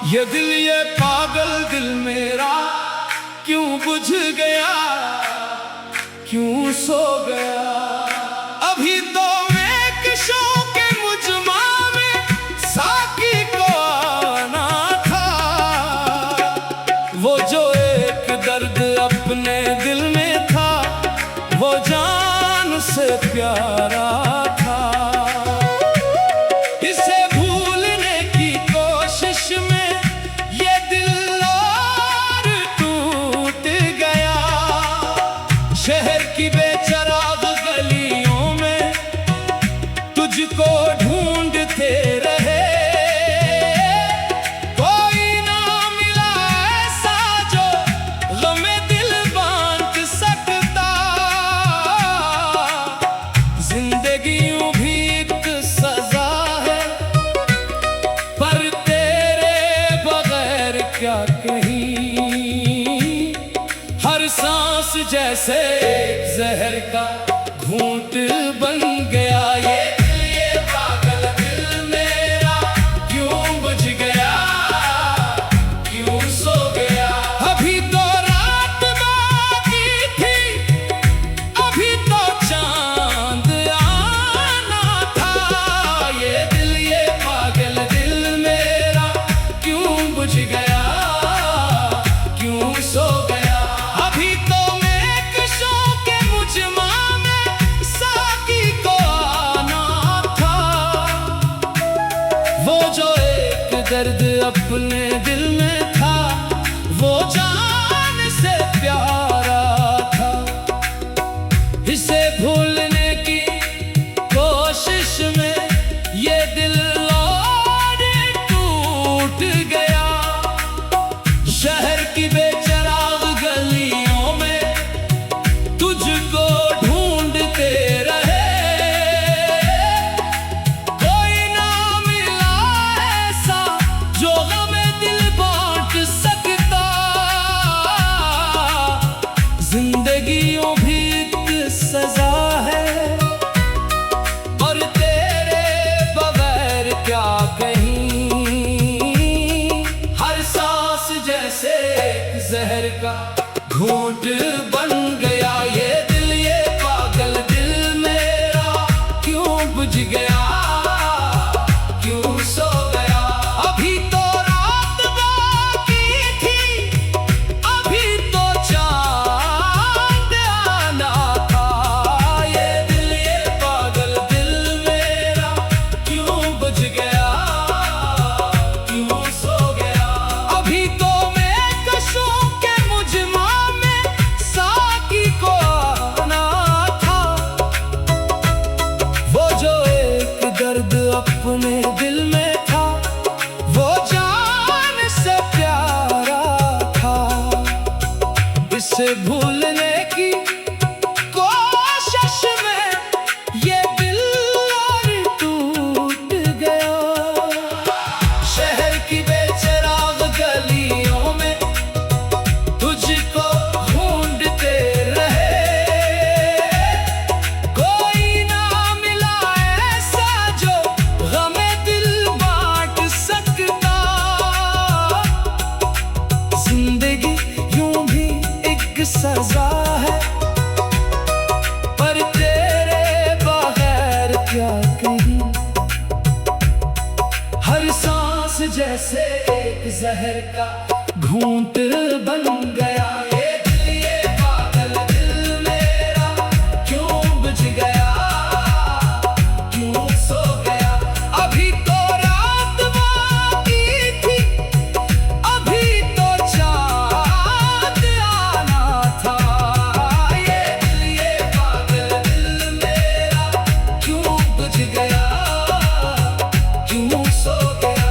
ये दिल ये पागल दिल मेरा क्यों बुझ गया, क्यों सो गया। अभी तो एक शौक के मुझमा में साकी को आना था। वो जो एक दर्द अपने दिल में था, वो जान से प्यारा था। इसे भूलने की कोशिश में ये दिल और टूट गया। शहर की बेचराग गलियों में तुझको ढूंढते रहे। कोई ना मिला ऐसा जो गमे दिल बांट सकता। जिंदगी यूं भी एक सजा है, पर तेरे बगैर क्या कहीं। हर सांस जैसे जहर का घूंट बन गया। ये पागल दिल मेरा क्यों बुझ गया, क्यों सो गया। अभी तो रात बाकी थी, अभी तो चांद आना था। ये पागल दिल मेरा क्यों बुझ गया, क्यों सो गया। अभी तो एक शौक के मुझमा में साकी को आना था। वो जो एक दर्द अपने दिल में था, वो जान से प्यारा था। इसे भूलने की कोशिश में ये दिल और टूट गया। शहर की बेचराग गलियों में तुझको ढूंढते रहे। कोई ना मिला ऐसा जो गमे दिल बांट सकता। जिंदगी यूं भी एक सजा है, और तेरे बगैर क्या कहीं। हर सांस जैसे जहर का घूंट बन गया। ये पागल दिल मेरा क्यों बुझ गया, क्यों सो गया। अभी तो रात बाकी थी, अभी तो चांद आना था। ये पागल दिल मेरा क्यों बुझ गया, क्यों सो गया। अभी तो एक शौक के मुझमा में साकी को आना था। वो जो एक दर्द अपने दिल में था, वो जान से प्यारा था। इसे भूलने की कोशिश में ये दिल और टूट गया। शहर की बेचराग गलियों में तुझको ढूंढते रहे। कोई ना मिला ऐसा जो गमे दिल बांट सकता। जिंदगी यूं भी एक सजा है, पर तेरे बगैर क्या कहीं। हर सांस जैसे एक जहर का घूंट बन गया। ये पागल दिल मेरा क्यों बुझ गया, क्यों सो गया। अभी तो रात बाकी थी, अभी तो चांद आना था। ये पागल दिल मेरा क्यों बुझ गया, क्यों सो गया।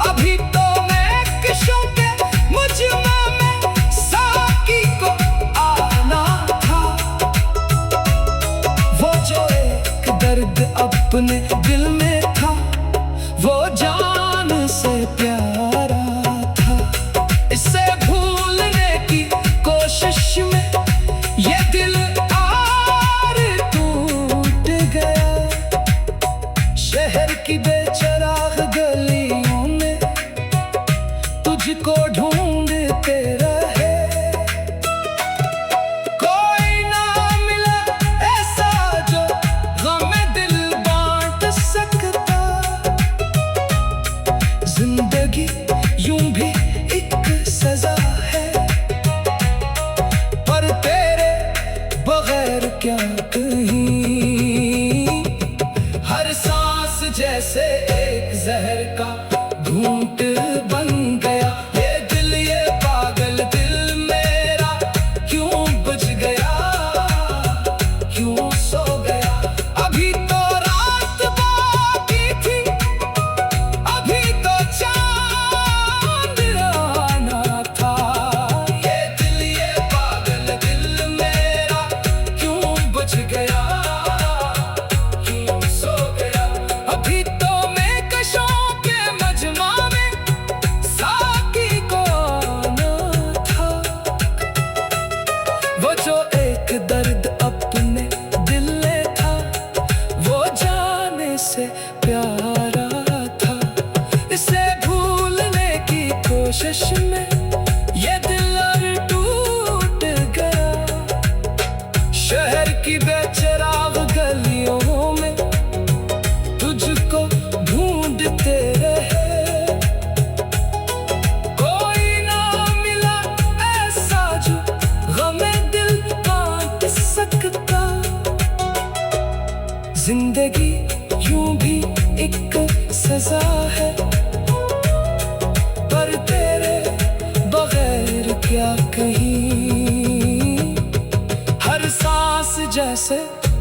अभी तो एक शौक के मुझमा में साकी को आना था। वो जो एक दर्द अपने दिल में था, वो जान से प्यारा था। इसे भूलने की कोशिश में ये दिल और टूट गया। शहर की बेचराग गलियों में जैसे एक जहर का घूंट बन गया। ये दिल ये पागल दिल मेरा क्यों बुझ गया, क्यों सो गया। अभी तो रात बाकी थी, अभी तो चांद आना था। ये दिल ये पागल दिल मेरा क्यों बुझ गया, क्यों सो गया। अभी तो मैं कशों के मजमा में साकी को आना था। वो जो एक दर्द अपने दिल में था, वो जाने से प्यारा था। इसे भूलने की कोशिश में ये दिल और टूट गया। शहर की बेचराग गलियों में तुझको ढूंढते रहे, कोई ना मिला ऐसा जो गमे दिल बांट सकता। जिंदगी यूं भी एक सजा है, पर तेरे बगैर क्या कहीं। हर सांस जैसे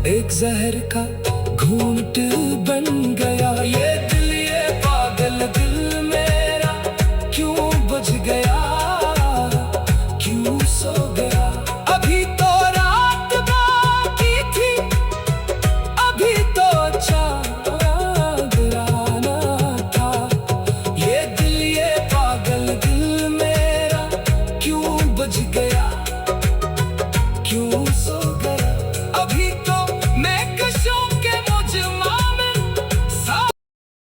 एक जहर का घूंट बन